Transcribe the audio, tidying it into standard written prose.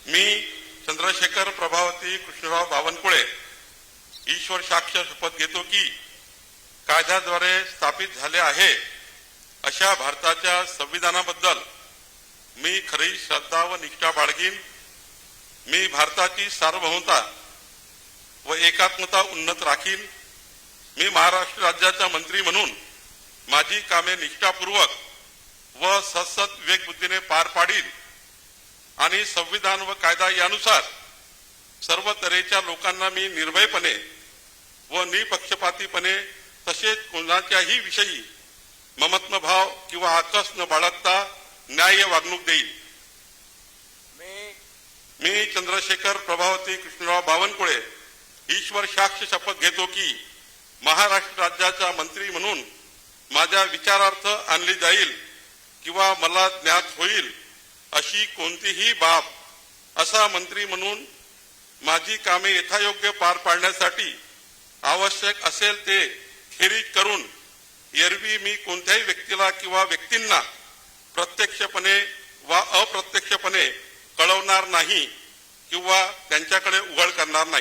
मी चंद्रशेखर प्रभावती कृष्णराव बावनकुळे ईश्वर साक्ष शपथ घेतो की कायद्याद्वारे स्थापित झाले आहे अशा भारताच्या संविधानाबद्दल मी खरी श्रद्धा व निष्ठा बाळगीन। मी भारताची सार्वभौमता व एकात्मता उन्नत राखीन। मी महाराष्ट्र राज्याचा मंत्री म्हणून माझी कामे निष्ठापूर्वक व सतत विवेकबुद्धीने पार पाडीन आणि संविधान व कायदा यानुसार सर्व तऱ्हेच्या लोकांना मी निर्भयपणे व निपक्षपातीपणे तसेच कोणाच्याही विषयी ममत्व भाव किंवा आकस न बाळगता न्याय्य वागणूक देईल। मी चंद्रशेखर प्रभावती कृष्णराव बावनकुळे ईश्वर साक्ष शपथ घेतो की महाराष्ट्र राज्याचा मंत्री म्हणून माझ्या विचारार्थ आणली जाईल किंवा मला ज्ञात होईल अशी कोणतीही बाब असा मंत्री म्हणून माझी कामे यथायोग्य पार पाडण्यासाठी आवश्यक असेल ते खेरीज करून एरवी मी कोणत्याही व्यक्तीला किंवा व्यक्तींना प्रत्यक्षपणे वा अप्रत्यक्षपणे कळवणार नाही किंवा त्यांच्याकडे उघड करणार नाही।